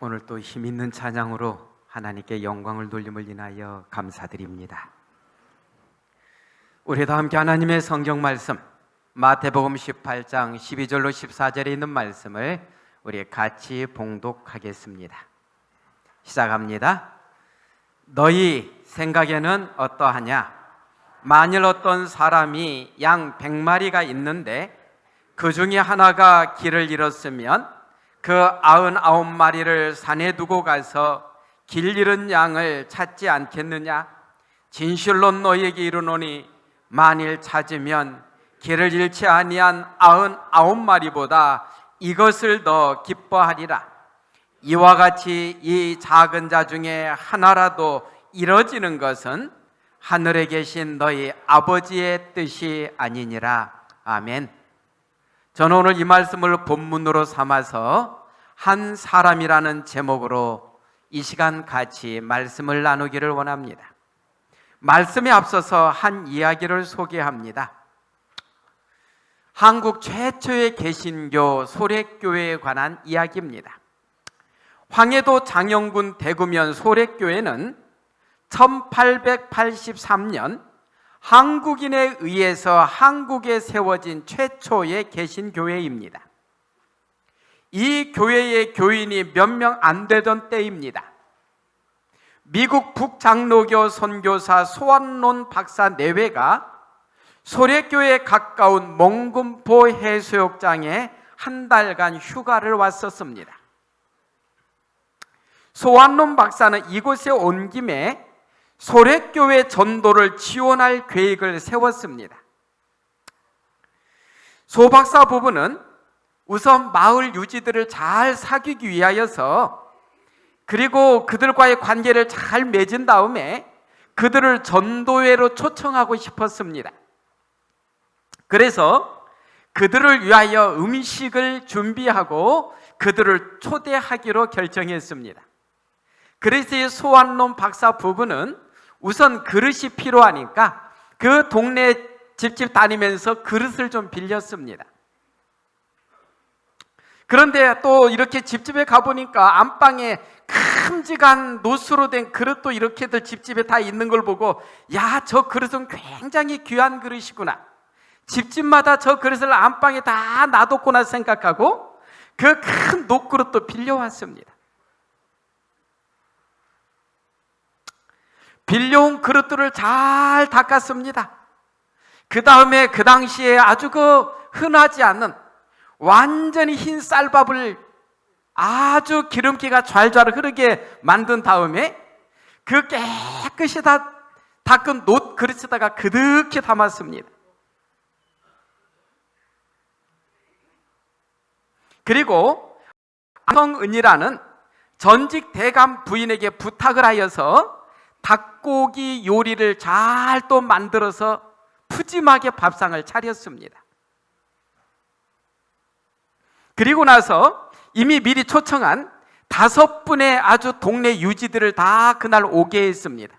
오늘 또 힘있는 찬양으로 하나님께 영광을 돌림을 인하여 감사드립니다. 우리 다 함께 하나님의 성경 말씀 마태복음 18장 12절로 14절에 있는 말씀을 우리 같이 봉독하겠습니다. 시작합니다. 너희 생각에는 어떠하냐? 만일 어떤 사람이 양 100마리가 있는데 그 중에 하나가 길을 잃었으면 그 99마리를 산에 두고 가서 길 잃은 양을 찾지 않겠느냐? 진실로 너희에게 이르노니 만일 찾으면 길을 잃지 아니한 99마리보다 이것을 더 기뻐하리라. 이와 같이 이 작은 자 중에 하나라도 이뤄지는 것은 하늘에 계신 너희 아버지의 뜻이 아니니라. 아멘. 저는 오늘 이 말씀을 본문으로 삼아서 한 사람이라는 제목으로 이 시간 같이 말씀을 나누기를 원합니다. 말씀에 앞서서 한 이야기를 소개합니다. 한국 최초의 개신교 소래교회에 관한 이야기입니다. 황해도 장영군 대구면 소래교회는 1883년 한국인에 의해서 한국에 세워진 최초의 개신교회입니다. 이 교회의 교인이 몇 명 안 되던 때입니다. 미국 북장로교 선교사 소환론 박사 내외가 소래교회에 가까운 몽금포 해수욕장에 한 달간 휴가를 왔었습니다. 소환론 박사는 이곳에 온 김에 소래교회 전도를 지원할 계획을 세웠습니다. 소 박사 부부는 우선 마을 유지들을 잘 사귀기 위하여서 그리고 그들과의 관계를 잘 맺은 다음에 그들을 전도회로 초청하고 싶었습니다. 그래서 그들을 위하여 음식을 준비하고 그들을 초대하기로 결정했습니다. 그래서 이 소환론 박사 부부는 우선 그릇이 필요하니까 그 동네 집집 다니면서 그릇을 좀 빌렸습니다. 그런데 또 이렇게 집집에 가보니까 안방에 큼직한 노수로 된 그릇도 이렇게들 집집에 다 있는 걸 보고, 야, 저 그릇은 굉장히 귀한 그릇이구나, 집집마다 저 그릇을 안방에 다 놔뒀구나 생각하고 그 큰 녹그릇도 빌려왔습니다. 빌려온 그릇들을 잘 닦았습니다. 그 다음에 그 당시에 아주 흔하지 않는 완전히 흰 쌀밥을 아주 기름기가 좔좔 흐르게 만든 다음에 그 깨끗이 다 닦은 놋 그릇에다가 그득히 담았습니다. 그리고 안성은이라는 전직 대감 부인에게 부탁을 하여서 닭고기 요리를 잘 또 만들어서 푸짐하게 밥상을 차렸습니다. 그리고 나서 이미 미리 초청한 5분의 아주 동네 유지들을 다 그날 오게 했습니다.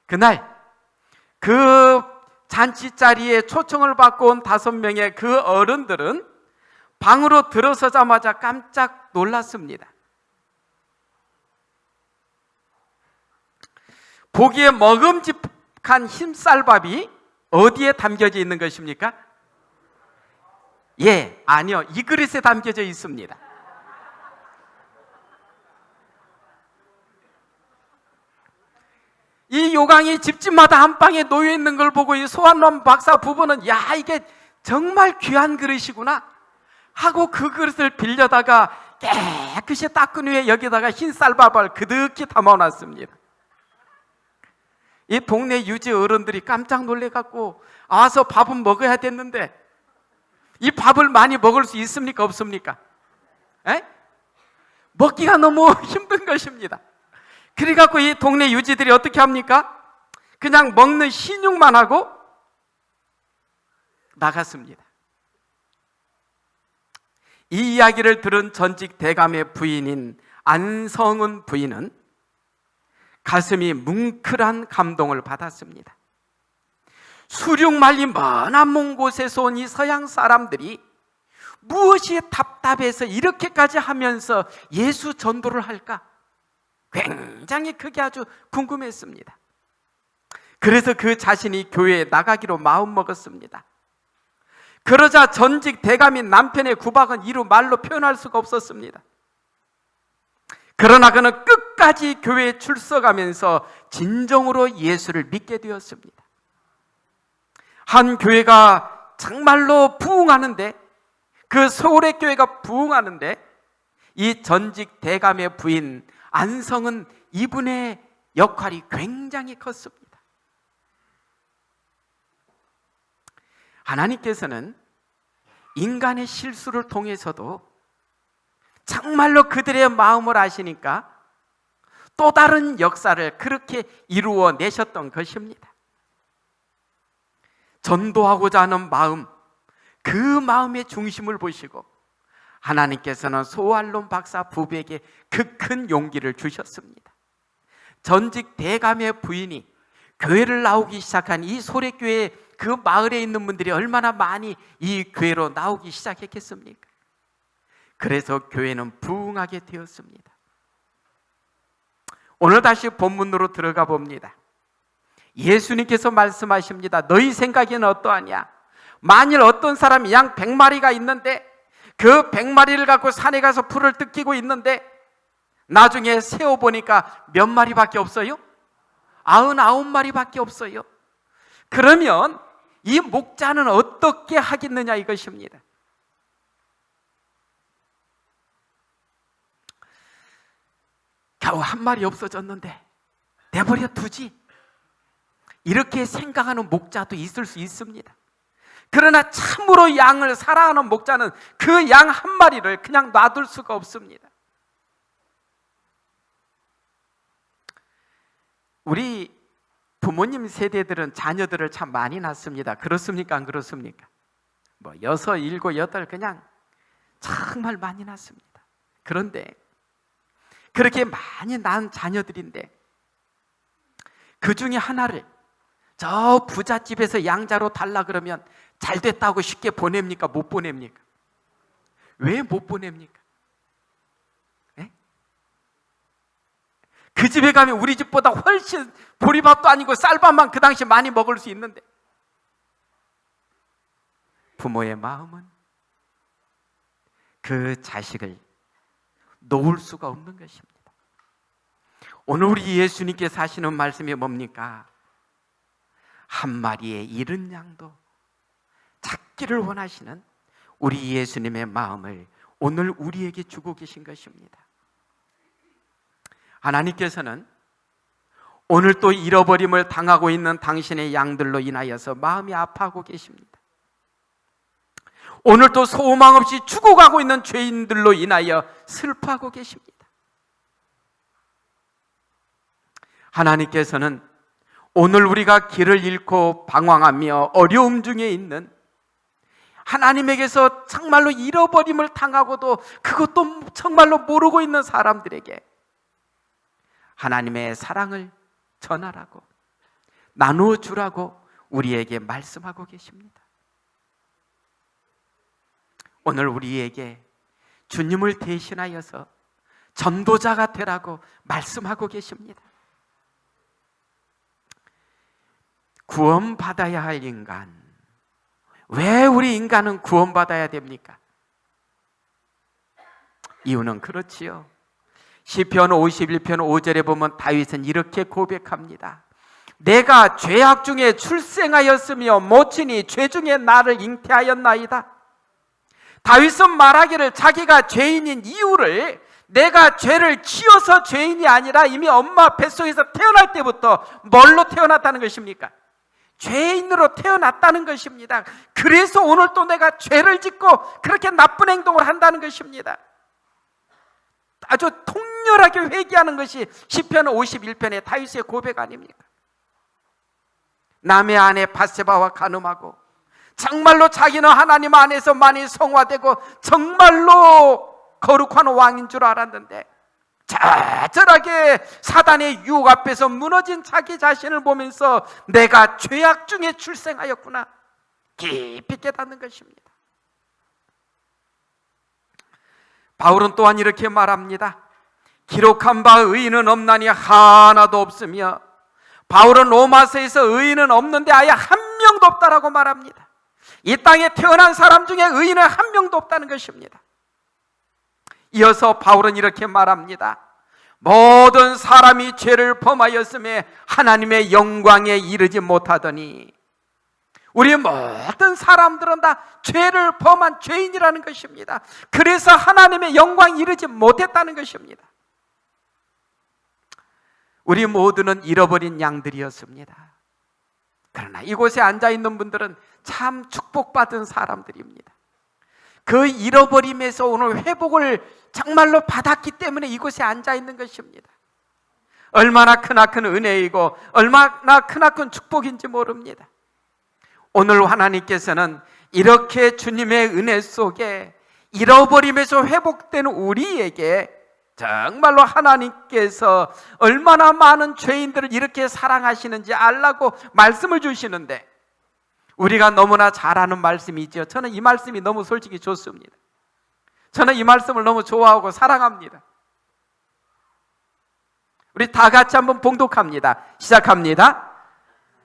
그날 그 잔치 자리에 초청을 받고 온 5명의 그 어른들은 방으로 들어서자마자 깜짝 놀랐습니다. 보기에 먹음직한 흰쌀밥이 어디에 담겨져 있는 것입니까? 아니요, 이 그릇에 담겨져 있습니다. 이 요강이 집집마다 안방에 놓여 있는 걸 보고 이 소환론 박사 부부는, 야, 이게 정말 귀한 그릇이구나 하고 그 그릇을 빌려다가 깨끗이 닦은 후에 여기다가 흰쌀밥을 그득히 담아놨습니다. 이 동네 유지 어른들이 깜짝 놀래갖고 와서 밥은 먹어야 됐는데 이 밥을 많이 먹을 수 있습니까? 없습니까? 먹기가 너무 힘든 것입니다. 그래갖고 이 동네 유지들이 어떻게 합니까? 그냥 먹는 신용만 하고 나갔습니다. 이 이야기를 들은 전직 대감의 부인인 안성은 부인은 가슴이 뭉클한 감동을 받았습니다. 수륙 말리 먼 곳에서 온 이 서양 사람들이 무엇이 답답해서 이렇게까지 하면서 예수 전도를 할까? 굉장히 그게 아주 궁금했습니다. 그래서 그 자신이 교회에 나가기로 마음먹었습니다. 그러자 전직 대감인 남편의 구박은 이루 말로 표현할 수가 없었습니다. 그러나 그는 끝까지 교회에 출석하면서 진정으로 예수를 믿게 되었습니다. 한 교회가 정말로 부흥하는데, 그 서울의 교회가 부흥하는데 이 전직 대감의 부인 안성은 이분의 역할이 굉장히 컸습니다. 하나님께서는 인간의 실수를 통해서도 정말로 그들의 마음을 아시니까 또 다른 역사를 그렇게 이루어 내셨던 것입니다. 전도하고자 하는 마음, 그 마음의 중심을 보시고 하나님께서는 소알론 박사 부부에게 그 큰 용기를 주셨습니다. 전직 대감의 부인이 교회를 나오기 시작한 이 소래교회, 그 마을에 있는 분들이 얼마나 많이 이 교회로 나오기 시작했겠습니까? 그래서 교회는 부흥하게 되었습니다. 오늘 다시 본문으로 들어가 봅니다. 예수님께서 말씀하십니다. 너희 생각에는 어떠하냐? 만일 어떤 사람이 양 100마리가 있는데 그 100마리를 갖고 산에 가서 풀을 뜯기고 있는데 나중에 세어보니까 몇 마리밖에 없어요? 99마리밖에 없어요. 그러면 이 목자는 어떻게 하겠느냐 이것입니다. 겨우 한 마리 없어졌는데 내버려 두지, 이렇게 생각하는 목자도 있을 수 있습니다. 그러나 참으로 양을 사랑하는 목자는 그 양 한 마리를 그냥 놔둘 수가 없습니다. 우리 부모님 세대들은 자녀들을 참 많이 낳습니다. 그렇습니까? 안 그렇습니까? 6, 7, 8 그냥 정말 많이 낳습니다. 그런데 그렇게 많이 낳은 자녀들인데 그 중에 하나를 저 부잣집에서 양자로 달라 그러면 잘 됐다고 쉽게 보냅니까? 못 보냅니까? 왜 못 보냅니까? 네? 그 집에 가면 우리 집보다 훨씬 보리밥도 아니고 쌀밥만 그 당시 많이 먹을 수 있는데, 부모의 마음은 그 자식을 놓을 수가 없는 것입니다. 오늘 우리 예수님께서 하시는 말씀이 뭡니까? 한 마리의 잃은 양도 찾기를 원하시는 우리 예수님의 마음을 오늘 우리에게 주고 계신 것입니다. 하나님께서는 오늘 또 잃어버림을 당하고 있는 당신의 양들로 인하여서 마음이 아파하고 계십니다. 오늘 또 소망 없이 죽어가고 있는 죄인들로 인하여 슬퍼하고 계십니다. 하나님께서는 오늘 우리가 길을 잃고 방황하며 어려움 중에 있는, 하나님에게서 정말로 잃어버림을 당하고도 그것도 정말로 모르고 있는 사람들에게 하나님의 사랑을 전하라고, 나누어 주라고 우리에게 말씀하고 계십니다. 오늘 우리에게 주님을 대신하여서 전도자가 되라고 말씀하고 계십니다. 구원받아야 할 인간, 왜 우리 인간은 구원받아야 됩니까? 이유는 그렇지요. 시편 51편 5절에 보면 다윗은 이렇게 고백합니다. 내가 죄악 중에 출생하였으며 모친이 죄 중에 나를 잉태하였나이다. 다윗은 말하기를 자기가 죄인인 이유를, 내가 죄를 지어서 죄인이 아니라 이미 엄마 뱃속에서 태어날 때부터 뭘로 태어났다는 것입니까? 죄인으로 태어났다는 것입니다. 그래서 오늘 또 내가 죄를 짓고 그렇게 나쁜 행동을 한다는 것입니다. 아주 통렬하게 회개하는 것이 시편 51편의 다윗의 고백 아닙니까? 남의 아내 밧세바와 간음하고 정말로 자기는 하나님 안에서 많이 성화되고 정말로 거룩한 왕인 줄 알았는데 자잘하게 사단의 유혹 앞에서 무너진 자기 자신을 보면서 내가 죄악 중에 출생하였구나 깊이 깨닫는 것입니다. 바울은 또한 이렇게 말합니다. 기록한 바 의인은 없나니 하나도 없으며, 바울은 로마서에서 의인은 없는데 아예 한 명도 없다라고 말합니다. 이 땅에 태어난 사람 중에 의인은 한 명도 없다는 것입니다. 이어서 바울은 이렇게 말합니다. 모든 사람이 죄를 범하였음에 하나님의 영광에 이르지 못하더니, 우리 모든 사람들은 다 죄를 범한 죄인이라는 것입니다. 그래서 하나님의 영광에 이르지 못했다는 것입니다. 우리 모두는 잃어버린 양들이었습니다. 그러나 이곳에 앉아있는 분들은 참 축복받은 사람들입니다. 그 잃어버림에서 오늘 회복을 정말로 받았기 때문에 이곳에 앉아있는 것입니다. 얼마나 크나큰 은혜이고 얼마나 크나큰 축복인지 모릅니다. 오늘 하나님께서는 이렇게 주님의 은혜 속에 잃어버림에서 회복된 우리에게 정말로 하나님께서 얼마나 많은 죄인들을 이렇게 사랑하시는지 알라고 말씀을 주시는데, 우리가 너무나 잘 아는 말씀이죠. 저는 이 말씀이 너무 솔직히 좋습니다. 저는 이 말씀을 너무 좋아하고 사랑합니다. 우리 다 같이 한번 봉독합니다. 시작합니다.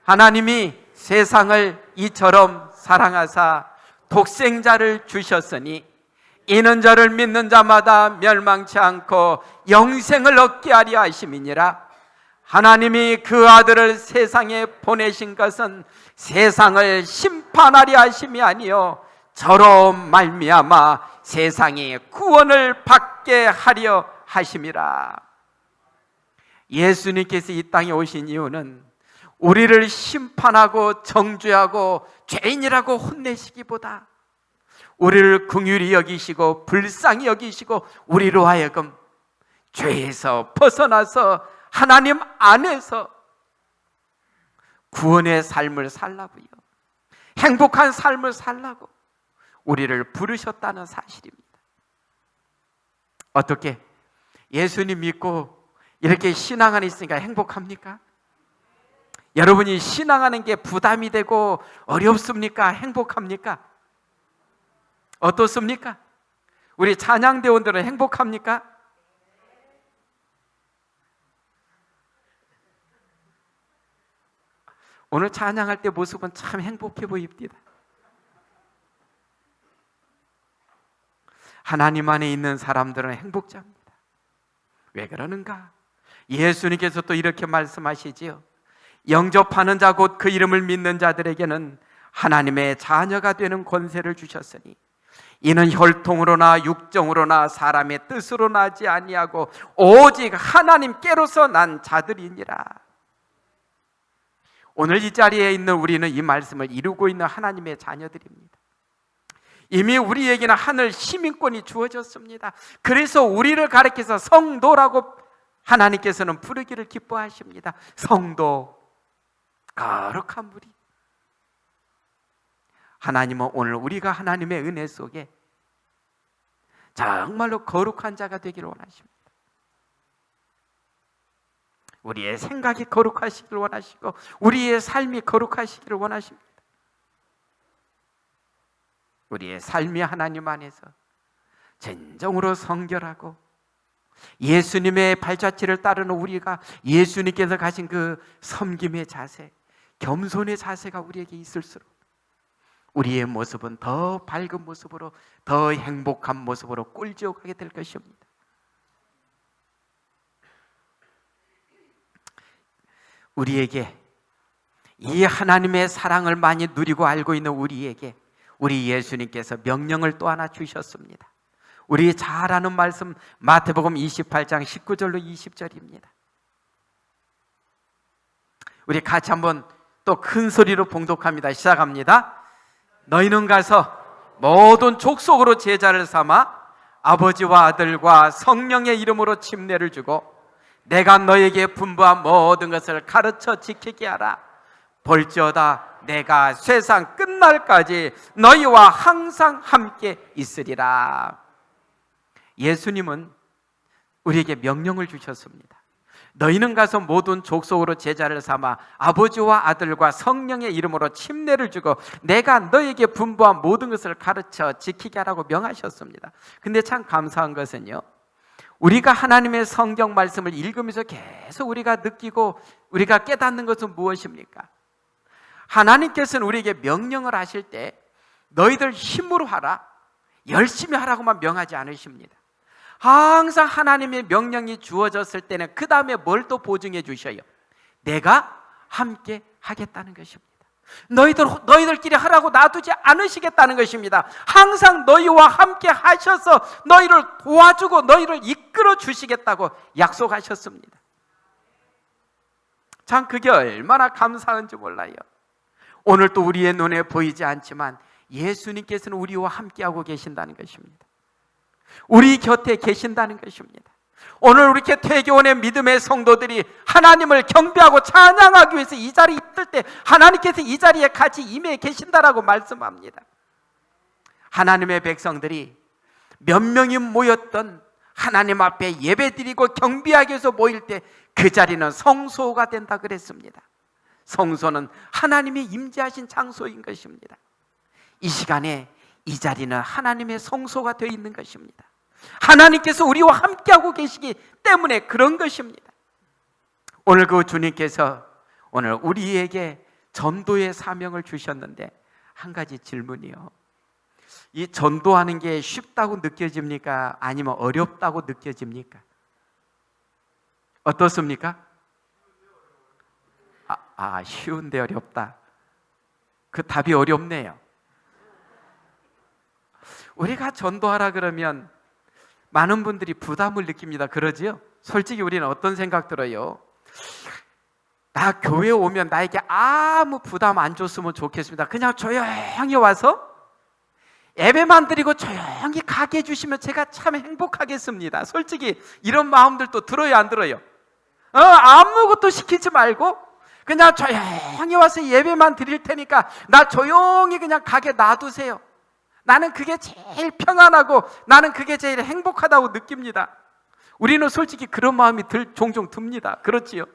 하나님이 세상을 이처럼 사랑하사 독생자를 주셨으니 이는 저를 믿는 자마다 멸망치 않고 영생을 얻게 하려 하심이니라. 하나님이 그 아들을 세상에 보내신 것은 세상을 심판하려 하심이 아니요 저로 말미암아 세상이 구원을 받게 하려 하심이라. 예수님께서 이 땅에 오신 이유는 우리를 심판하고 정죄하고 죄인이라고 혼내시기보다 우리를 긍휼히 여기시고 불쌍히 여기시고 우리로 하여금 죄에서 벗어나서 하나님 안에서 구원의 삶을 살라고요, 행복한 삶을 살라고 우리를 부르셨다는 사실입니다. 어떻게 예수님 믿고 이렇게 신앙 안에 있으니까 행복합니까? 여러분이 신앙하는 게 부담이 되고 어렵습니까? 행복합니까? 어떻습니까? 우리 찬양대원들은 행복합니까? 오늘 찬양할 때 모습은 참 행복해 보입니다. 하나님 안에 있는 사람들은 행복자입니다. 왜 그러는가? 예수님께서 또 이렇게 말씀하시지요. 영접하는 자 곧 그 이름을 믿는 자들에게는 하나님의 자녀가 되는 권세를 주셨으니 이는 혈통으로나 육정으로나 사람의 뜻으로 나지 아니하고 오직 하나님께로서 난 자들이니라. 오늘 이 자리에 있는 우리는 이 말씀을 이루고 있는 하나님의 자녀들입니다. 이미 우리에게는 하늘 시민권이 주어졌습니다. 그래서 우리를 가리켜서 성도라고 하나님께서는 부르기를 기뻐하십니다. 성도, 거룩한 무리. 하나님은 오늘 우리가 하나님의 은혜 속에 정말로 거룩한 자가 되기를 원하십니다. 우리의 생각이 거룩하시기를 원하시고 우리의 삶이 거룩하시기를 원하십니다. 우리의 삶이 하나님 안에서 진정으로 성결하고 예수님의 발자취를 따르는 우리가 예수님께서 가신 그 섬김의 자세, 겸손의 자세가 우리에게 있을수록 우리의 모습은 더 밝은 모습으로, 더 행복한 모습으로 꿀지어 가게 될 것입니다. 우리에게 이 하나님의 사랑을 많이 누리고 알고 있는 우리에게 우리 예수님께서 명령을 또 하나 주셨습니다. 우리 잘 아는 말씀 마태복음 28장 19절로 20절입니다. 우리 같이 한번 또 큰 소리로 봉독합니다. 시작합니다. 너희는 가서 모든 족속으로 제자를 삼아 아버지와 아들과 성령의 이름으로 침례를 주고 내가 너에게 분부한 모든 것을 가르쳐 지키게 하라. 볼지어다 내가 세상 끝날까지 너희와 항상 함께 있으리라. 예수님은 우리에게 명령을 주셨습니다. 너희는 가서 모든 족속으로 제자를 삼아 아버지와 아들과 성령의 이름으로 침례를 주고 내가 너에게 분부한 모든 것을 가르쳐 지키게 하라고 명하셨습니다. 근데 참 감사한 것은요, 우리가 하나님의 성경 말씀을 읽으면서 계속 우리가 느끼고 우리가 깨닫는 것은 무엇입니까? 하나님께서는 우리에게 명령을 하실 때 너희들 힘으로 하라, 열심히 하라고만 명하지 않으십니다. 항상 하나님의 명령이 주어졌을 때는 그 다음에 뭘 또 보증해 주셔요? 내가 함께 하겠다는 것입니다. 너희들끼리 하라고 놔두지 않으시겠다는 것입니다. 항상 너희와 함께 하셔서 너희를 도와주고 너희를 이끌어 주시겠다고 약속하셨습니다. 참 그게 얼마나 감사한지 몰라요. 오늘 또 우리의 눈에 보이지 않지만 예수님께서는 우리와 함께하고 계신다는 것입니다. 우리 곁에 계신다는 것입니다. 오늘 우리 개태교원의 믿음의 성도들이 하나님을 경배하고 찬양하기 위해서 이 자리에 있을 때 하나님께서 이 자리에 같이 임해 계신다라고 말씀합니다. 하나님의 백성들이 몇 명이 모였던 하나님 앞에 예배드리고 경배하기 위해서 모일 때 그 자리는 성소가 된다 그랬습니다. 성소는 하나님이 임재하신 장소인 것입니다. 이 시간에 이 자리는 하나님의 성소가 되어 있는 것입니다. 하나님께서 우리와 함께하고 계시기 때문에 그런 것입니다. 오늘 그 주님께서 오늘 우리에게 전도의 사명을 주셨는데 한 가지 질문이요. 이 전도하는 게 쉽다고 느껴집니까? 아니면 어렵다고 느껴집니까? 어떻습니까? 쉬운데 어렵다. 그 답이 어렵네요. 우리가 전도하라 그러면 많은 분들이 부담을 느낍니다. 그러지요? 솔직히 우리는 어떤 생각 들어요? 나 교회 오면 나에게 아무 부담 안 줬으면 좋겠습니다. 그냥 조용히 와서 예배만 드리고 조용히 가게 해주시면 제가 참 행복하겠습니다. 솔직히 이런 마음들도 들어요, 안 들어요? 아무것도 시키지 말고 그냥 조용히 와서 예배만 드릴 테니까 나 조용히 그냥 가게 놔두세요. 나는 그게 제일 평안하고 나는 그게 제일 행복하다고 느낍니다. 우리는 솔직히 그런 마음이 종종 듭니다. 그렇지요?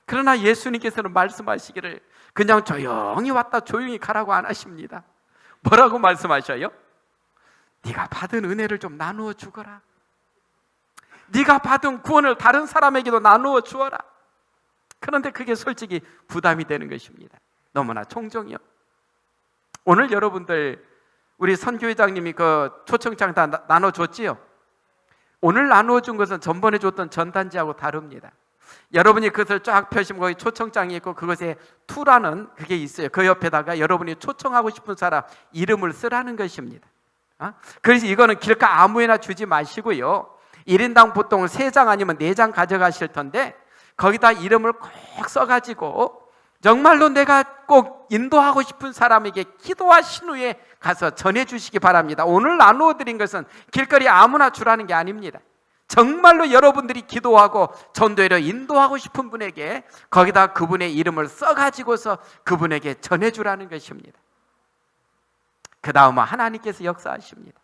그러나 예수님께서는 말씀하시기를 그냥 조용히 왔다 조용히 가라고 안 하십니다. 뭐라고 말씀하셔요? 네가 받은 은혜를 좀 나누어 주거라. 네가 받은 구원을 다른 사람에게도 나누어 주어라. 그런데 그게 솔직히 부담이 되는 것입니다. 너무나 총정이요. 오늘 여러분들 우리 선교회장님이 그 초청장 다 나눠줬지요? 오늘 나누어준 것은 전번에 줬던 전단지하고 다릅니다. 여러분이 그것을 쫙 펴시면 거기 초청장이 있고 그것에 투라는 그게 있어요. 그 옆에다가 여러분이 초청하고 싶은 사람 이름을 쓰라는 것입니다. 그래서 이거는 길가 아무에나 주지 마시고요. 1인당 보통 3장 아니면 4장 가져가실 텐데 거기다 이름을 꼭 써가지고 정말로 내가 꼭 인도하고 싶은 사람에게 기도하신 후에 가서 전해주시기 바랍니다. 오늘 나누어드린 것은 길거리 아무나 주라는 게 아닙니다. 정말로 여러분들이 기도하고 전도회로 인도하고 싶은 분에게 거기다 그분의 이름을 써가지고서 그분에게 전해주라는 것입니다. 그 다음은 하나님께서 역사하십니다.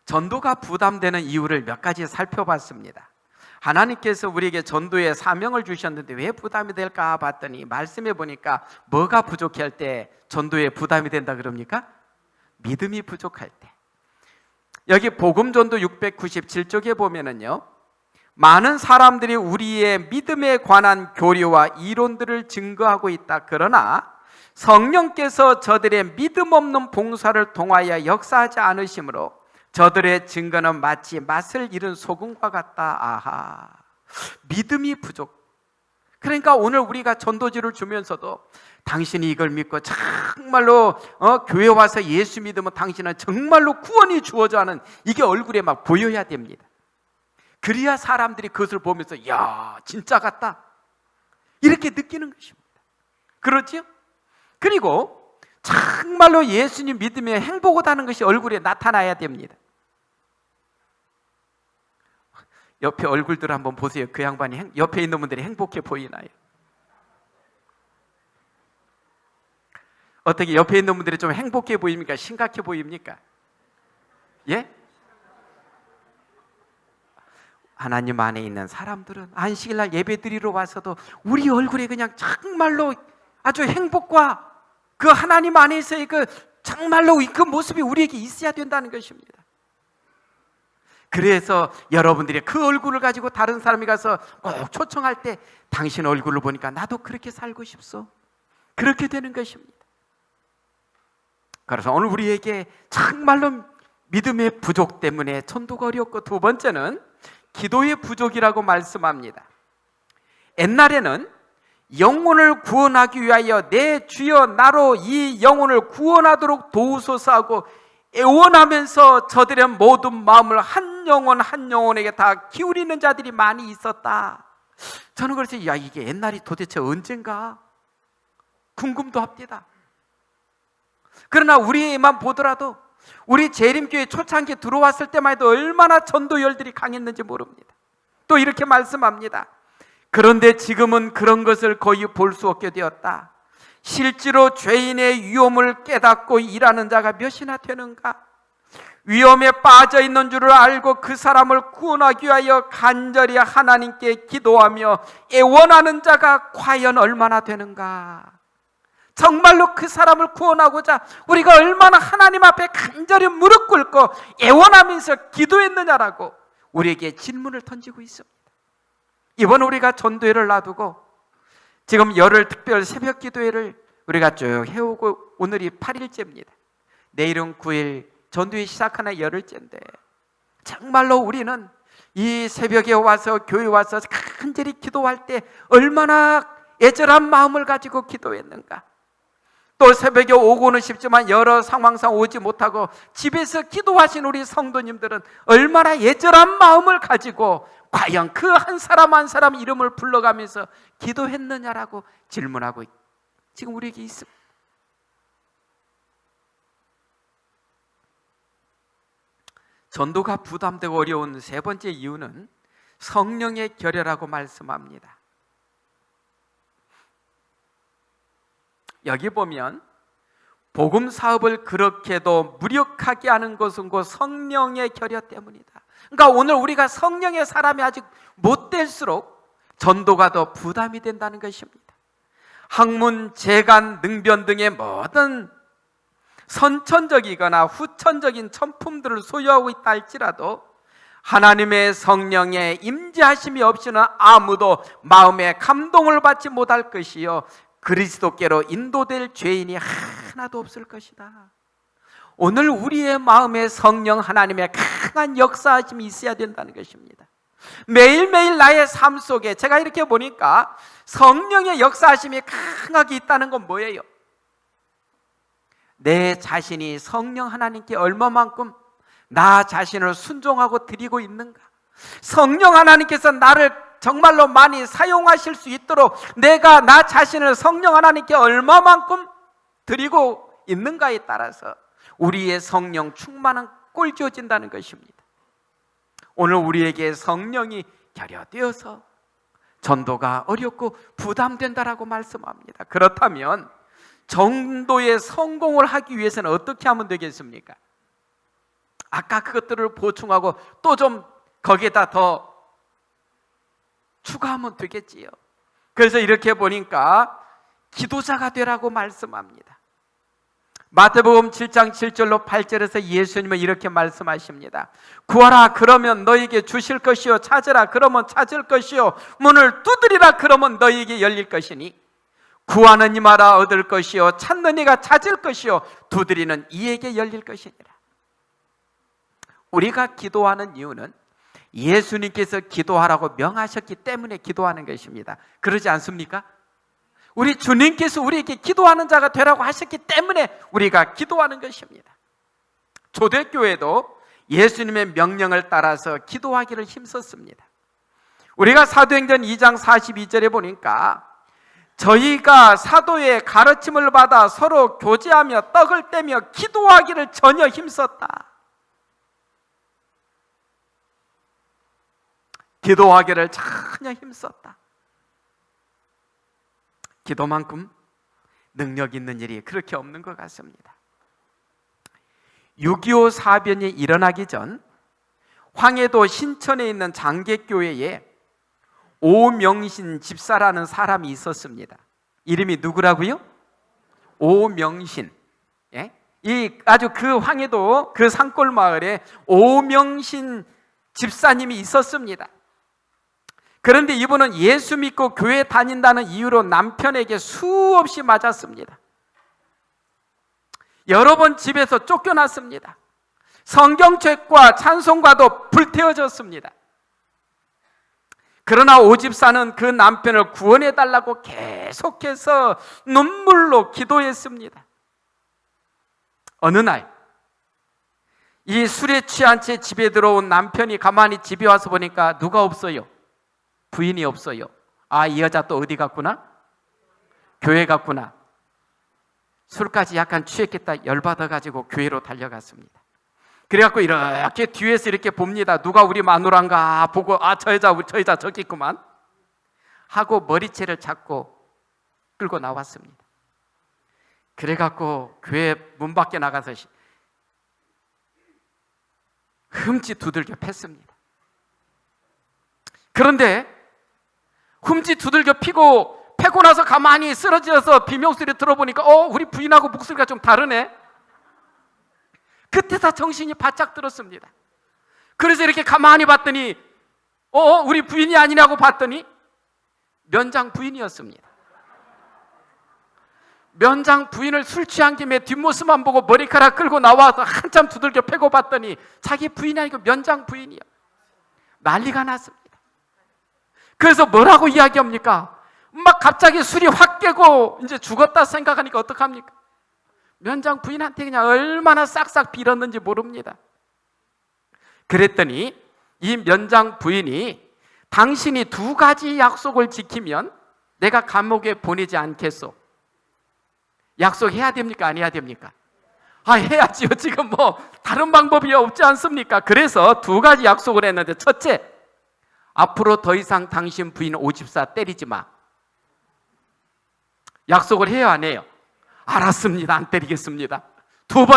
전도가 부담되는 이유를 몇 가지 살펴봤습니다. 하나님께서 우리에게 전도의 사명을 주셨는데 왜 부담이 될까 봤더니 말씀해 보니까 뭐가 부족할 때 전도에 부담이 된다 그럽니까? 믿음이 부족할 때. 여기 복음전도 697쪽에 보면은요, 많은 사람들이 우리의 믿음에 관한 교리와 이론들을 증거하고 있다. 그러나 성령께서 저들의 믿음 없는 봉사를 통하여 역사하지 않으시므로 저들의 증거는 마치 맛을 잃은 소금과 같다. 아하, 믿음이 부족. 그러니까 오늘 우리가 전도지를 주면서도 당신이 이걸 믿고 정말로 교회 와서 예수 믿으면 당신은 정말로 구원이 주어져 하는 이게 얼굴에 막 보여야 됩니다. 그래야 사람들이 그것을 보면서 야 진짜 같다 이렇게 느끼는 것입니다. 그렇지요? 그리고 정말로 예수님 믿으며 행복하다는 것이 얼굴에 나타나야 됩니다. 옆에 얼굴들 한번 보세요. 그 양반이 옆에 있는 분들이 행복해 보이나요? 어떻게 옆에 있는 분들이 좀 행복해 보입니까? 심각해 보입니까? 예? 하나님 안에 있는 사람들은 안식일날 예배 드리러 와서도 우리 얼굴에 그냥 정말로 아주 행복과 그 하나님 안에서의 그 정말로 그 모습이 우리에게 있어야 된다는 것입니다. 그래서 여러분들이 그 얼굴을 가지고 다른 사람이 가서 꼭 초청할 때 당신 얼굴을 보니까 나도 그렇게 살고 싶소, 그렇게 되는 것입니다. 그래서 오늘 우리에게 정말로 믿음의 부족 때문에 전도가 어렵고, 두 번째는 기도의 부족이라고 말씀합니다. 옛날에는 영혼을 구원하기 위하여 내 주여 나로 이 영혼을 구원하도록 도우소서 하고 애원하면서 저들의 모든 마음을 한 영혼 한 영혼에게 다 기울이는 자들이 많이 있었다. 저는 그래서 이게 옛날이 도대체 언젠가 궁금도 합니다. 그러나 우리만 보더라도 우리 재림교회 초창기에 들어왔을 때만 해도 얼마나 전도열들이 강했는지 모릅니다. 또 이렇게 말씀합니다. 그런데 지금은 그런 것을 거의 볼 수 없게 되었다. 실제로 죄인의 위험을 깨닫고 일하는 자가 몇이나 되는가? 위험에 빠져 있는 줄을 알고 그 사람을 구원하기 위하여 간절히 하나님께 기도하며 애원하는 자가 과연 얼마나 되는가? 정말로 그 사람을 구원하고자 우리가 얼마나 하나님 앞에 간절히 무릎 꿇고 애원하면서 기도했느냐라고 우리에게 질문을 던지고 있습니다. 이번 우리가 전도회를 놔두고 지금 열흘 특별 새벽 기도회를 우리가 쭉 해오고 오늘이 8일째입니다. 내일은 9일 전도회 시작하는 열흘째인데 정말로 우리는 이 새벽에 와서 교회 와서 간절히 기도할 때 얼마나 애절한 마음을 가지고 기도했는가. 또 새벽에 오고는 싶지만 여러 상황상 오지 못하고 집에서 기도하신 우리 성도님들은 얼마나 애절한 마음을 가지고 과연 그 한 사람 한 사람 이름을 불러가면서 기도했느냐라고 질문하고 지금 우리에게 있습니다. 전도가 부담되고 어려운 세 번째 이유는 성령의 결여라고 말씀합니다. 여기 보면 복음 사업을 그렇게도 무력하게 하는 것은 곧 성령의 결여 때문이다. 그러니까 오늘 우리가 성령의 사람이 아직 못 될수록 전도가 더 부담이 된다는 것입니다. 학문, 재간, 능변 등의 모든 선천적이거나 후천적인 천품들을 소유하고 있다 할지라도 하나님의 성령의 임재하심이 없이는 아무도 마음의 감동을 받지 못할 것이요 그리스도께로 인도될 죄인이 하나도 없을 것이다. 오늘 우리의 마음에 성령 하나님의 강한 역사하심이 있어야 된다는 것입니다. 매일매일 나의 삶 속에 제가 이렇게 보니까 성령의 역사하심이 강하게 있다는 건 뭐예요? 내 자신이 성령 하나님께 얼마만큼 나 자신을 순종하고 드리고 있는가? 성령 하나님께서 나를 정말로 많이 사용하실 수 있도록 내가 나 자신을 성령 하나님께 얼마만큼 드리고 있는가에 따라서 우리의 성령 충만은 꼴지어진다는 것입니다. 오늘 우리에게 성령이 결여되어서 전도가 어렵고 부담된다라고 말씀합니다. 그렇다면 전도의 성공을 하기 위해서는 어떻게 하면 되겠습니까? 아까 그것들을 보충하고 또 좀 거기에다 더 추가하면 되겠지요. 그래서 이렇게 보니까 기도자가 되라고 말씀합니다. 마태복음 7장 7절로 8절에서 예수님은 이렇게 말씀하십니다. 구하라 그러면 너에게 주실 것이요 찾으라 그러면 찾을 것이요 문을 두드리라 그러면 너에게 열릴 것이니 구하는 이마다 얻을 것이요 찾는 이가 찾을 것이요 두드리는 이에게 열릴 것이니라. 우리가 기도하는 이유는 예수님께서 기도하라고 명하셨기 때문에 기도하는 것입니다. 그러지 않습니까? 우리 주님께서 우리에게 기도하는 자가 되라고 하셨기 때문에 우리가 기도하는 것입니다. 초대교회도 예수님의 명령을 따라서 기도하기를 힘썼습니다. 우리가 사도행전 2장 42절에 보니까 저희가 사도의 가르침을 받아 서로 교제하며 떡을 떼며 기도하기를 전혀 힘썼다. 기도하기를 전혀 힘썼다. 기도만큼 능력 있는 일이 그렇게 없는 것 같습니다. 6.25 사변이 일어나기 전 황해도 신천에 있는 장계교회에 오명신 집사라는 사람이 있었습니다. 이름이 누구라고요? 오명신. 예? 이 아주 그 황해도 그 산골 마을에 오명신 집사님이 있었습니다. 그런데 이분은 예수 믿고 교회 다닌다는 이유로 남편에게 수없이 맞았습니다. 여러 번 집에서 쫓겨났습니다. 성경책과 찬송가도 불태워졌습니다. 그러나 오 집사는 그 남편을 구원해달라고 계속해서 눈물로 기도했습니다. 어느 날 이 술에 취한 채 집에 들어온 남편이 가만히 집에 와서 보니까 누가 없어요? 부인이 없어요. 아, 이 여자 또 어디 갔구나? 교회 갔구나. 술까지 약간 취했겠다 열받아가지고 교회로 달려갔습니다. 그래갖고 이렇게 뒤에서 이렇게 봅니다. 누가 우리 마누라인가 보고, 아, 저 여자 저기 있구만 하고 머리채를 잡고 끌고 나왔습니다. 그래갖고 교회 문 밖에 나가서 흠칫 두들겨 팼습니다. 그런데 흠칫 두들겨 패고 나서 가만히 쓰러져서 비명소리 들어보니까 우리 부인하고 목소리가 좀 다르네. 그때 다 정신이 바짝 들었습니다. 그래서 이렇게 가만히 봤더니 우리 부인이 아니냐고 봤더니 면장 부인이었습니다. 면장 부인을 술 취한 김에 뒷모습만 보고 머리카락 끌고 나와서 한참 두들겨 패고 봤더니 자기 부인이 아니고 면장 부인이요. 난리가 났습니다. 그래서 뭐라고 이야기합니까? 막 갑자기 술이 확 깨고 이제 죽었다 생각하니까 어떡합니까? 면장 부인한테 그냥 얼마나 싹싹 빌었는지 모릅니다. 그랬더니 이 면장 부인이 당신이 2가지 약속을 지키면 내가 감옥에 보내지 않겠소. 약속해야 됩니까? 안 해야 됩니까? 아, 해야지요. 지금 뭐 다른 방법이 없지 않습니까? 그래서 2가지 약속을 했는데, 첫째, 앞으로 더 이상 당신 부인 오집사 때리지 마. 약속을 해요, 안 해요? 알았습니다. 안 때리겠습니다. 두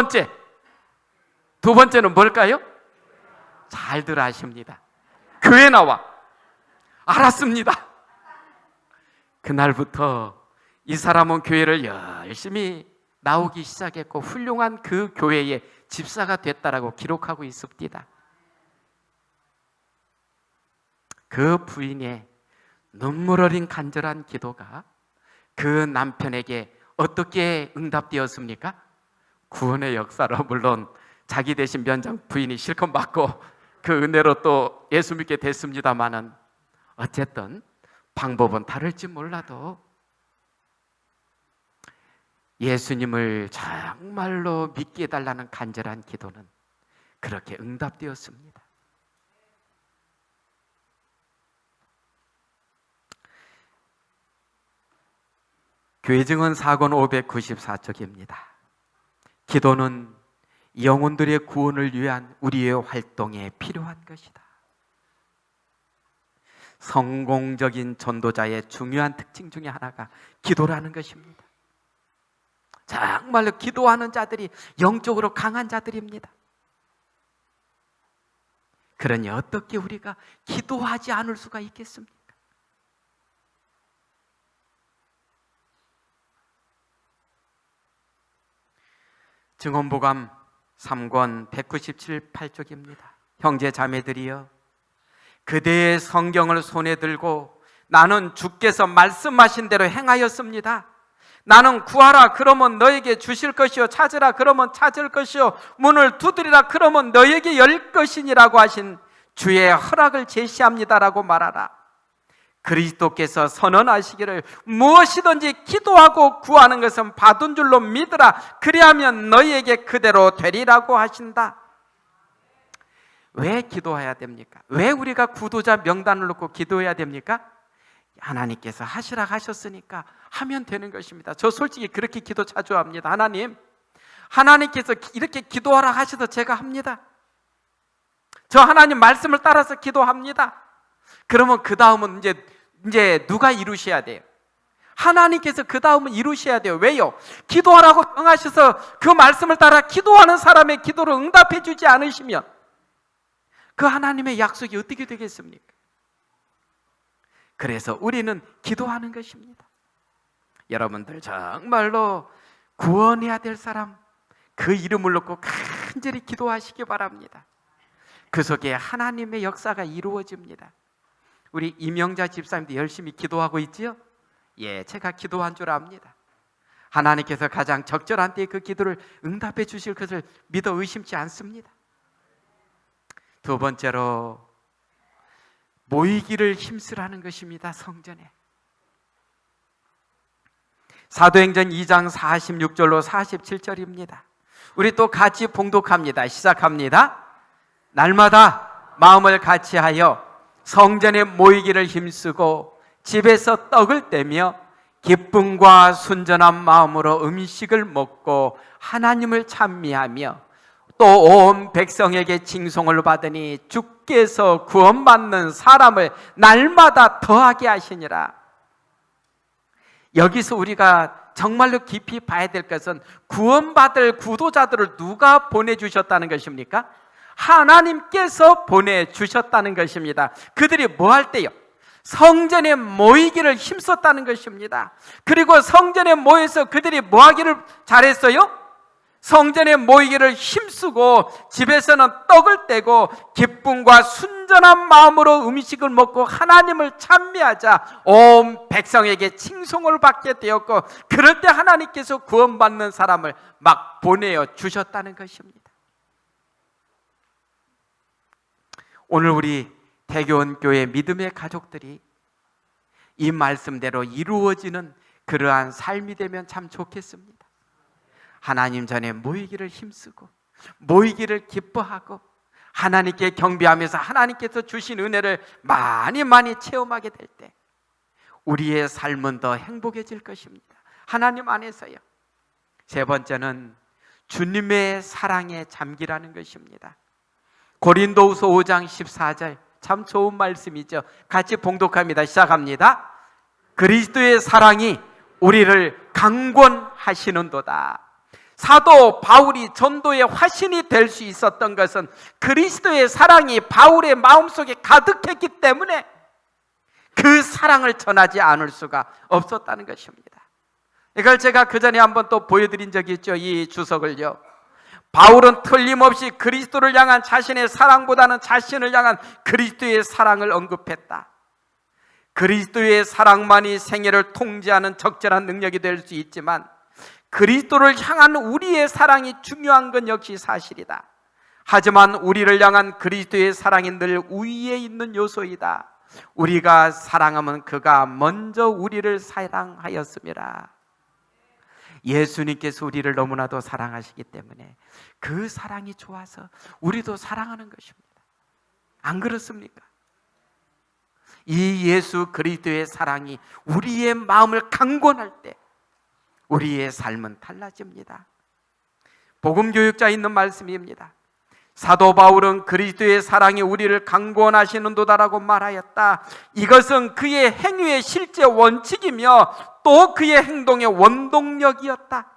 번째는 뭘까요? 잘들 아십니다. 교회 나와. 알았습니다. 그날부터 이 사람은 교회를 열심히 나오기 시작했고 훌륭한 그 교회의 집사가 됐다라고 기록하고 있습니다. 그 부인의 눈물 어린 간절한 기도가 그 남편에게 어떻게 응답되었습니까? 구원의 역사로, 물론 자기 대신 면장 부인이 실컷 맞고 그 은혜로 또 예수 믿게 됐습니다마는, 어쨌든 방법은 다를지 몰라도 예수님을 정말로 믿게 해달라는 간절한 기도는 그렇게 응답되었습니다. 교회증언 4권 594쪽입니다. 기도는 영혼들의 구원을 위한 우리의 활동에 필요한 것이다. 성공적인 전도자의 중요한 특징 중에 하나가 기도라는 것입니다. 정말로 기도하는 자들이 영적으로 강한 자들입니다. 그러니 어떻게 우리가 기도하지 않을 수가 있겠습니까? 증언보감 3권 197, 8쪽입니다. 형제 자매들이여, 그대의 성경을 손에 들고 나는 주께서 말씀하신 대로 행하였습니다. 나는 구하라 그러면 너에게 주실 것이요, 찾으라 그러면 찾을 것이요, 문을 두드리라 그러면 너에게 열 것이니라고 하신 주의 허락을 제시합니다라고 말하라. 그리스도께서 선언하시기를 무엇이든지 기도하고 구하는 것은 받은 줄로 믿으라. 그리하면 너희에게 그대로 되리라고 하신다. 왜 기도해야 됩니까? 왜 우리가 구도자 명단을 놓고 기도해야 됩니까? 하나님께서 하시라 하셨으니까 하면 되는 것입니다. 저 솔직히 그렇게 기도 자주 합니다. 하나님께서 이렇게 기도하라 하셔서 제가 합니다. 저 하나님 말씀을 따라서 기도합니다. 그러면 그 다음은 이제 누가 이루셔야 돼요? 하나님께서 그 다음은 이루셔야 돼요. 왜요? 기도하라고 명하셔서 그 말씀을 따라 기도하는 사람의 기도를 응답해 주지 않으시면 그 하나님의 약속이 어떻게 되겠습니까? 그래서 우리는 기도하는 것입니다. 여러분들 정말로 구원해야 될 사람, 그 이름을 놓고 간절히 기도하시기 바랍니다. 그 속에 하나님의 역사가 이루어집니다. 우리 이명자 집사님도 열심히 기도하고 있지요? 예, 제가 기도한 줄 압니다. 하나님께서 가장 적절한 때에 그 기도를 응답해 주실 것을 믿어 의심치 않습니다. 두 번째로 모이기를 힘쓰라는 것입니다. 성전에. 사도행전 2장 46절로 47절입니다. 우리 또 같이 봉독합니다. 시작합니다. 날마다 마음을 같이하여 성전에 모이기를 힘쓰고 집에서 떡을 떼며 기쁨과 순전한 마음으로 음식을 먹고 하나님을 찬미하며 또 온 백성에게 칭송을 받으니 주께서 구원받는 사람을 날마다 더하게 하시니라. 여기서 우리가 정말로 깊이 봐야 될 것은 구원받을 구도자들을 누가 보내주셨다는 것입니까? 하나님께서 보내주셨다는 것입니다. 그들이 뭐 할 때요? 성전에 모이기를 힘썼다는 것입니다. 그리고 성전에 모여서 그들이 뭐 하기를 잘했어요? 성전에 모이기를 힘쓰고 집에서는 떡을 떼고 기쁨과 순전한 마음으로 음식을 먹고 하나님을 찬미하자 온 백성에게 칭송을 받게 되었고, 그럴 때 하나님께서 구원받는 사람을 막 보내어 주셨다는 것입니다. 오늘 우리 대교원교회 믿음의 가족들이 이 말씀대로 이루어지는 그러한 삶이 되면 참 좋겠습니다. 하나님 전에 모이기를 힘쓰고 모이기를 기뻐하고 하나님께 경배하면서 하나님께서 주신 은혜를 많이 체험하게 될 때 우리의 삶은 더 행복해질 것입니다. 하나님 안에서요. 세 번째는 주님의 사랑에 잠기라는 것입니다. 고린도후서 5장 14절, 참 좋은 말씀이죠. 같이 봉독합니다. 시작합니다. 그리스도의 사랑이 우리를 강권하시는도다. 사도 바울이 전도의 화신이 될 수 있었던 것은 그리스도의 사랑이 바울의 마음속에 가득했기 때문에 그 사랑을 전하지 않을 수가 없었다는 것입니다. 이걸 제가 그 전에 한번 또 보여드린 적이 있죠. 이 주석을요. 바울은 틀림없이 그리스도를 향한 자신의 사랑보다는 자신을 향한 그리스도의 사랑을 언급했다. 그리스도의 사랑만이 생애를 통제하는 적절한 능력이 될 수 있지만 그리스도를 향한 우리의 사랑이 중요한 건 역시 사실이다. 하지만 우리를 향한 그리스도의 사랑이 늘 우위에 있는 요소이다. 우리가 사랑하면 그가 먼저 우리를 사랑하였음이라. 예수님께서 우리를 너무나도 사랑하시기 때문에 그 사랑이 좋아서 우리도 사랑하는 것입니다. 안 그렇습니까? 이 예수 그리스도의 사랑이 우리의 마음을 강권할 때 우리의 삶은 달라집니다. 복음교육자에 있는 말씀입니다. 사도 바울은 그리스도의 사랑이 우리를 강권하시는도다라고 말하였다. 이것은 그의 행위의 실제 원칙이며 또 그의 행동의 원동력이었다.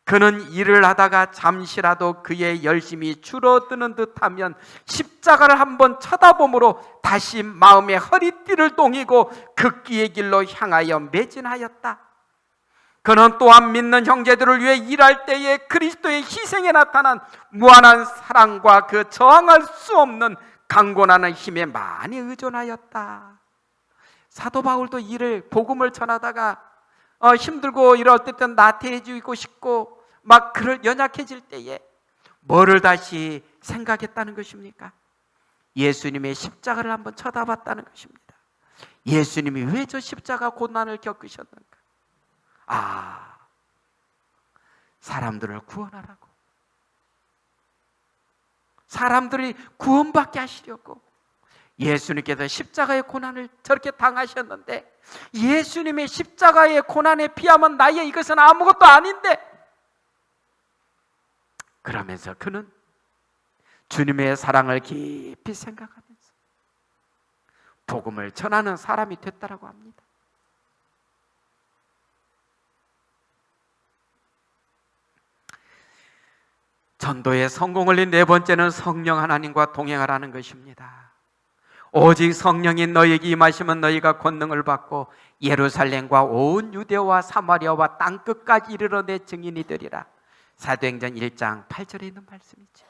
그는 일을 하다가 잠시라도 그의 열심이 줄어드는 듯하면 십자가를 한번 쳐다보므로 다시 마음의 허리띠를 동이고 극기의 길로 향하여 매진하였다. 그는 또한 믿는 형제들을 위해 일할 때에 그리스도의 희생에 나타난 무한한 사랑과 그 저항할 수 없는 강권하는 힘에 많이 의존하였다. 사도 바울도 일을 복음을 전하다가 힘들고 이럴 때 나태해지고 싶고 막 그럴 연약해질 때에 뭐를 다시 생각했다는 것입니까? 예수님의 십자가를 한번 쳐다봤다는 것입니다. 예수님이 왜 저 십자가 고난을 겪으셨는가? 사람들을 구원하라고, 사람들이 구원받게 하시려고 예수님께서 십자가의 고난을 저렇게 당하셨는데, 예수님의 십자가의 고난에 비하면 나의 이것은 아무것도 아닌데, 그러면서 그는 주님의 사랑을 깊이 생각하면서 복음을 전하는 사람이 됐다라고 합니다. 전도의 성공을 위해 네 번째는 성령 하나님과 동행하라는 것입니다. 오직 성령이 너희에게 임하시면 너희가 권능을 받고 예루살렘과 온 유대와 사마리아와 땅끝까지 이르러 내 증인이 되리라. 사도행전 1장 8절에 있는 말씀이죠.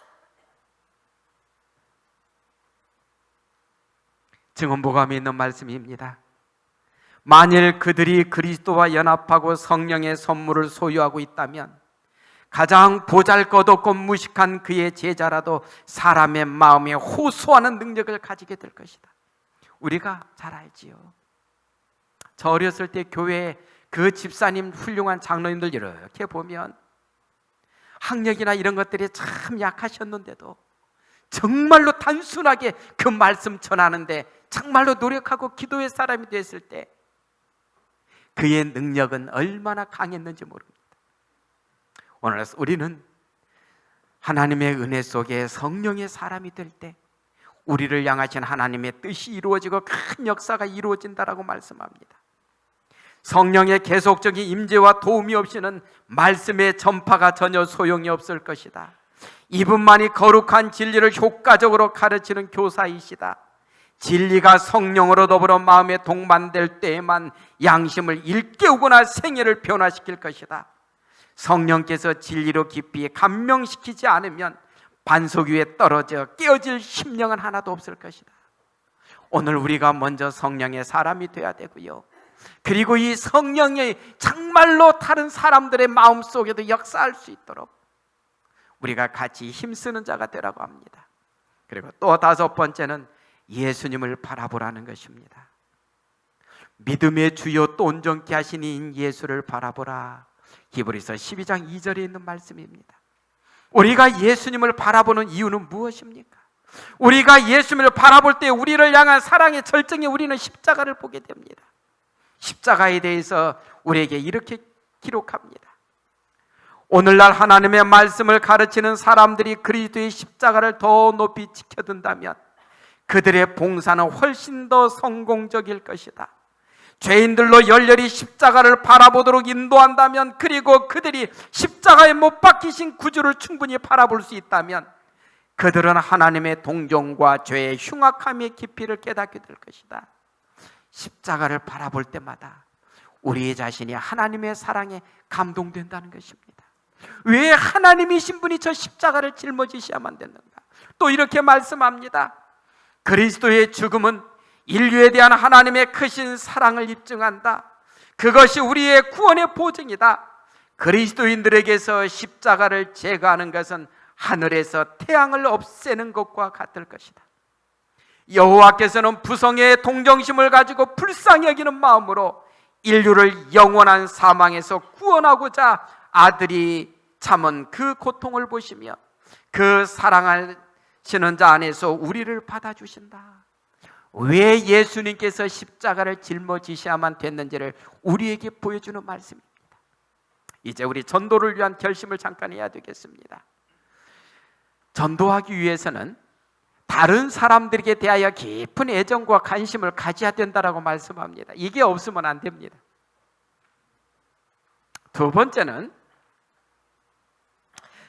증언보감에 있는 말씀입니다. 만일 그들이 그리스도와 연합하고 성령의 선물을 소유하고 있다면 가장 보잘것없고 무식한 그의 제자라도 사람의 마음에 호소하는 능력을 가지게 될 것이다. 우리가 잘 알지요. 저 어렸을 때 교회에 그 집사님 훌륭한 장로님들 이렇게 보면 학력이나 이런 것들이 참 약하셨는데도 정말로 단순하게 그 말씀 전하는데 정말로 노력하고 기도의 사람이 됐을 때 그의 능력은 얼마나 강했는지 모릅니다. 오늘 우리는 하나님의 은혜 속에 성령의 사람이 될 때 우리를 향하신 하나님의 뜻이 이루어지고 큰 역사가 이루어진다라고 말씀합니다. 성령의 계속적인 임재와 도움이 없이는 말씀의 전파가 전혀 소용이 없을 것이다. 이분만이 거룩한 진리를 효과적으로 가르치는 교사이시다. 진리가 성령으로 더불어 마음에 동반될 때에만 양심을 일깨우거나 생애를 변화시킬 것이다. 성령께서 진리로 깊이 감명시키지 않으면 반석 위에 떨어져 깨어질 심령은 하나도 없을 것이다. 오늘 우리가 먼저 성령의 사람이 되어야 되고요, 그리고 이 성령이 정말로 다른 사람들의 마음속에도 역사할 수 있도록 우리가 같이 힘쓰는 자가 되라고 합니다. 그리고 또 다섯 번째는 예수님을 바라보라는 것입니다. 믿음의 주요 또 온전케 하신 이인 예수를 바라보라. 히브리서 12장 2절에 있는 말씀입니다. 우리가 예수님을 바라보는 이유는 무엇입니까? 우리가 예수님을 바라볼 때 우리를 향한 사랑의 절정에 우리는 십자가를 보게 됩니다. 십자가에 대해서 우리에게 이렇게 기록합니다. 오늘날 하나님의 말씀을 가르치는 사람들이 그리스도의 십자가를 더 높이 지켜둔다면 그들의 봉사는 훨씬 더 성공적일 것이다. 죄인들로 열렬히 십자가를 바라보도록 인도한다면, 그리고 그들이 십자가에 못 박히신 구주를 충분히 바라볼 수 있다면 그들은 하나님의 동정과 죄의 흉악함의 깊이를 깨닫게 될 것이다. 십자가를 바라볼 때마다 우리 자신이 하나님의 사랑에 감동된다는 것입니다. 왜 하나님이신 분이 저 십자가를 짊어지셔야만 됐는가? 또 이렇게 말씀합니다. 그리스도의 죽음은 인류에 대한 하나님의 크신 사랑을 입증한다. 그것이 우리의 구원의 보증이다. 그리스도인들에게서 십자가를 제거하는 것은 하늘에서 태양을 없애는 것과 같을 것이다. 여호와께서는 부성의 동정심을 가지고 불쌍히 여기는 마음으로 인류를 영원한 사망에서 구원하고자 아들이 참은 그 고통을 보시며 그 사랑하시는 자 안에서 우리를 받아주신다. 왜 예수님께서 십자가를 짊어지셔야만 됐는지를 우리에게 보여주는 말씀입니다. 이제 우리 전도를 위한 결심을 잠깐 해야 되겠습니다. 전도하기 위해서는 다른 사람들에게 대하여 깊은 애정과 관심을 가져야 된다라고 말씀합니다. 이게 없으면 안 됩니다. 두 번째는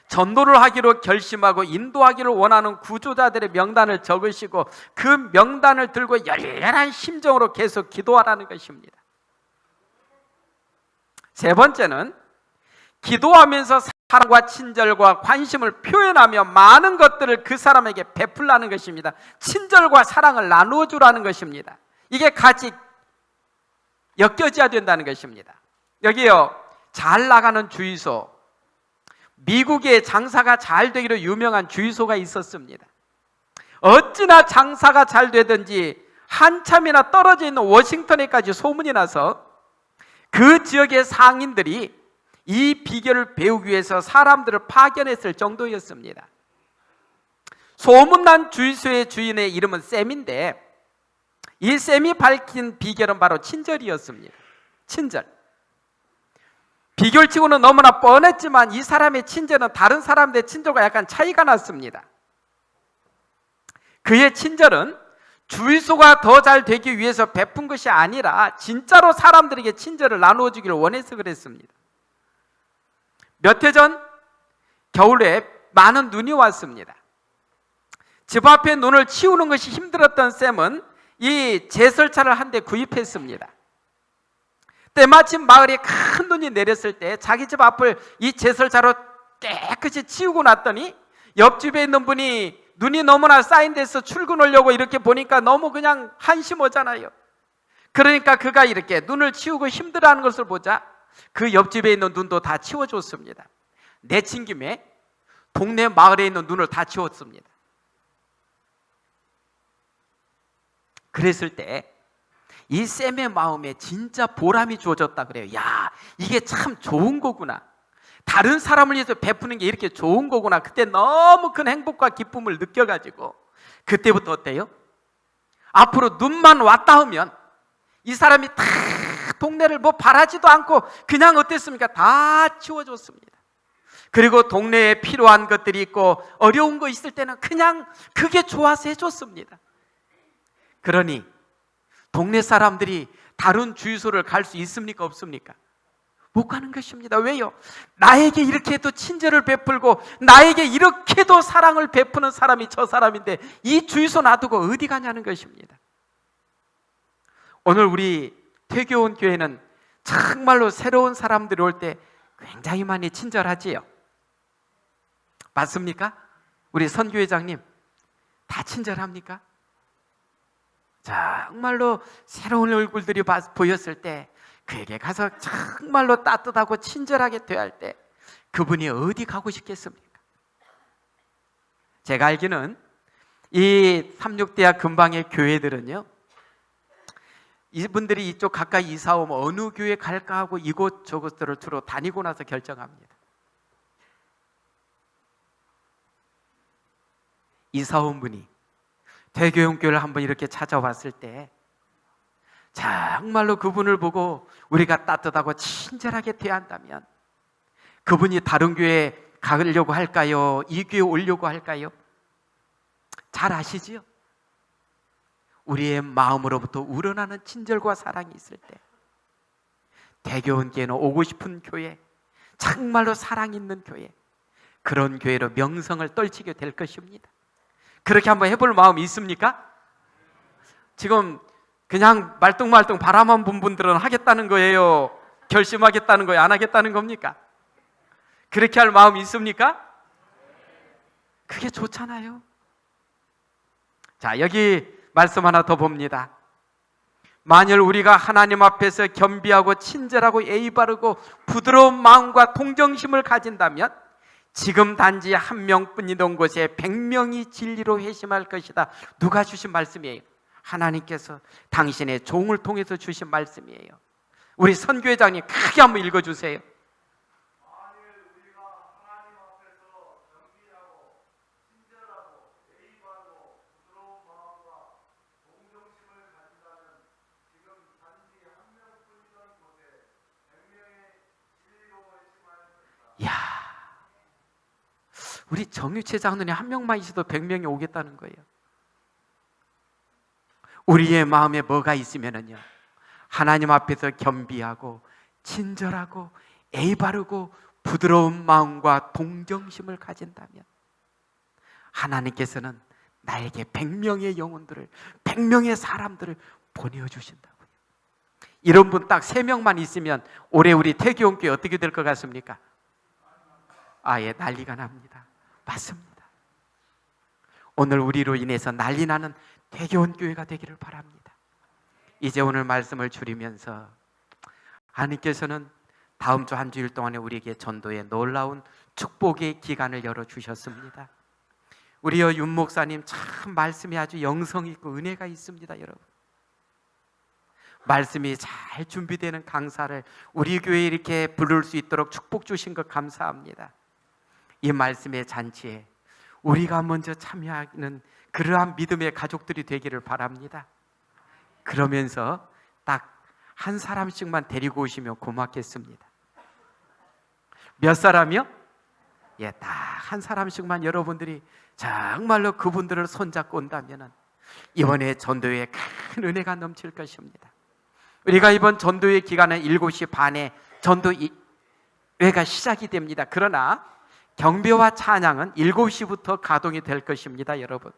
전도를 하기로 결심하고 인도하기를 원하는 구조자들의 명단을 적으시고 그 명단을 들고 열렬한 심정으로 계속 기도하라는 것입니다. 세 번째는 기도하면서 사랑과 친절과 관심을 표현하며 많은 것들을 그 사람에게 베풀라는 것입니다. 친절과 사랑을 나누어 주라는 것입니다. 이게 같이 엮여져야 된다는 것입니다. 여기요, 잘 나가는 주유소, 미국의 장사가 잘 되기로 유명한 주유소가 있었습니다. 어찌나 장사가 잘 되든지 한참이나 떨어져 있는 워싱턴에까지 소문이 나서 그 지역의 상인들이 이 비결을 배우기 위해서 사람들을 파견했을 정도였습니다. 소문난 주유소의 주인의 이름은 샘인데, 이 샘이 밝힌 비결은 바로 친절이었습니다. 친절. 비결치고는 너무나 뻔했지만 이 사람의 친절은 다른 사람들의 친절과 약간 차이가 났습니다. 그의 친절은 주유소가 더 잘 되기 위해서 베푼 것이 아니라 진짜로 사람들에게 친절을 나누어 주기를 원해서 그랬습니다. 몇 해 전 겨울에 많은 눈이 왔습니다. 집 앞에 눈을 치우는 것이 힘들었던 샘은 이 제설차를 한 대 구입했습니다. 때마침 마을에 큰 눈이 내렸을 때 자기 집 앞을 이 제설차로 깨끗이 치우고 났더니 옆집에 있는 분이 눈이 너무나 쌓인 데서 출근하려고 이렇게 보니까 너무 그냥 한심하잖아요. 그러니까 그가 이렇게 눈을 치우고 힘들어하는 것을 보자 그 옆집에 있는 눈도 다 치워줬습니다. 내친 김에 동네 마을에 있는 눈을 다 치웠습니다. 그랬을 때 이 샘의 마음에 진짜 보람이 주어졌다 그래요. 야, 이게 참 좋은 거구나. 다른 사람을 위해서 베푸는 게 이렇게 좋은 거구나. 그때 너무 큰 행복과 기쁨을 느껴가지고 그때부터 어때요? 앞으로 눈만 왔다 하면 이 사람이 다 동네를 뭐 바라지도 않고 그냥 어땠습니까? 다 치워줬습니다. 그리고 동네에 필요한 것들이 있고 어려운 거 있을 때는 그냥 그게 좋아서 해줬습니다. 그러니 동네 사람들이 다른 주유소를 갈 수 있습니까? 없습니까? 못 가는 것입니다. 왜요? 나에게 이렇게도 친절을 베풀고 나에게 이렇게도 사랑을 베푸는 사람이 저 사람인데 이 주유소 놔두고 어디 가냐는 것입니다. 오늘 우리 퇴교원 교회는 정말로 새로운 사람들이 올 때 굉장히 많이 친절하지요. 맞습니까? 우리 선교회장님 다 친절합니까? 정말로 새로운 얼굴들이 보였을 때 그에게 가서 정말로 따뜻하고 친절하게 대할 때 그분이 어디 가고 싶겠습니까? 제가 알기는 이 삼육대학 근방의 교회들은요, 이분들이 이쪽 가까이 이사 오면 어느 교회 갈까 하고 이곳 저곳들을 주로 다니고 나서 결정합니다. 이사 온 분이 퇴교원교회를 한번 이렇게 찾아왔을 때 정말로 그분을 보고 우리가 따뜻하고 친절하게 대한다면 그분이 다른 교회에 가려고 할까요? 이 교회에 오려고 할까요? 잘 아시지요? 우리의 마음으로부터 우러나는 친절과 사랑이 있을 때 퇴교원교회는 오고 싶은 교회, 정말로 사랑 있는 교회, 그런 교회로 명성을 떨치게 될 것입니다. 그렇게 한번 해볼 마음이 있습니까? 지금 그냥 말똥말똥 바라만 본 분들은 하겠다는 거예요? 결심하겠다는 거예요? 안 하겠다는 겁니까? 그렇게 할 마음이 있습니까? 그게 좋잖아요. 자, 여기 말씀 하나 더 봅니다. 만일 우리가 하나님 앞에서 겸비하고 친절하고 예의 바르고 부드러운 마음과 동정심을 가진다면 지금 단지 한 명뿐이던 곳에 100명이 진리로 회심할 것이다. 누가 주신 말씀이에요? 하나님께서 당신의 종을 통해서 주신 말씀이에요. 우리 선교회장님 크게 한번 읽어주세요. 이야, 우리 정유채 장로님 한 명만 있어도 100명이 오겠다는 거예요. 우리의 마음에 뭐가 있으면은요, 하나님 앞에서 겸비하고 친절하고 예의 바르고 부드러운 마음과 동정심을 가진다면 하나님께서는 나에게 100명의 영혼들을, 100명의 사람들을 보내주신다고요. 이런 분 딱 3명만 있으면 올해 우리 퇴교원교회 어떻게 될 것 같습니까? 아예 난리가 납니다. 맞습니다. 오늘 우리로 인해서 난리 나는 퇴교원교회가 되기를 바랍니다. 이제 오늘 말씀을 줄이면서 하나님께서는 다음 주 한 주일 동안에 우리에게 전도의 놀라운 축복의 기간을 열어주셨습니다. 우리의 윤 목사님 참 말씀이 아주 영성 있고 은혜가 있습니다. 여러분, 말씀이 잘 준비되는 강사를 우리 교회에 이렇게 부를 수 있도록 축복 주신 것 감사합니다. 이 말씀의 잔치에 우리가 먼저 참여하는 그러한 믿음의 가족들이 되기를 바랍니다. 그러면서 딱 한 사람씩만 데리고 오시면 고맙겠습니다. 몇 사람이요? 예, 딱 한 사람씩만 여러분들이 정말로 그분들을 손잡고 온다면 이번에 전도회에 큰 은혜가 넘칠 것입니다. 우리가 이번 전도회 기간은 7시 반에 전도회가 시작이 됩니다. 그러나 경배와 찬양은 7시부터 가동이 될 것입니다, 여러분.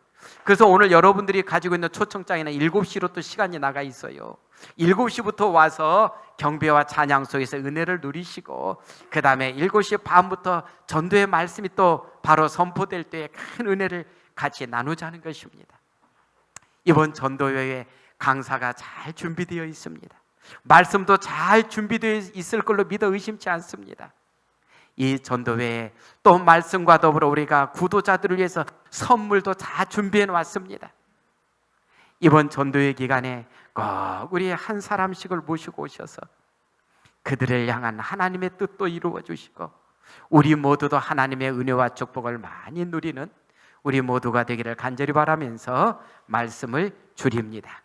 그래서 오늘 여러분들이 가지고 있는 초청장에는 7시로 또 시간이 나가 있어요. 7시부터 와서 경배와 찬양 속에서 은혜를 누리시고, 그 다음에 7시 반부터 전도의 말씀이 또 바로 선포될 때에 큰 은혜를 같이 나누자는 것입니다. 이번 전도회에 강사가 잘 준비되어 있습니다. 말씀도 잘 준비되어 있을 걸로 믿어 의심치 않습니다. 이 전도회에 또 말씀과 더불어 우리가 구도자들을 위해서 선물도 다 준비해 놓았습니다. 이번 전도회 기간에 꼭 우리 한 사람씩을 모시고 오셔서 그들을 향한 하나님의 뜻도 이루어 주시고, 우리 모두도 하나님의 은혜와 축복을 많이 누리는 우리 모두가 되기를 간절히 바라면서 말씀을 줄입니다.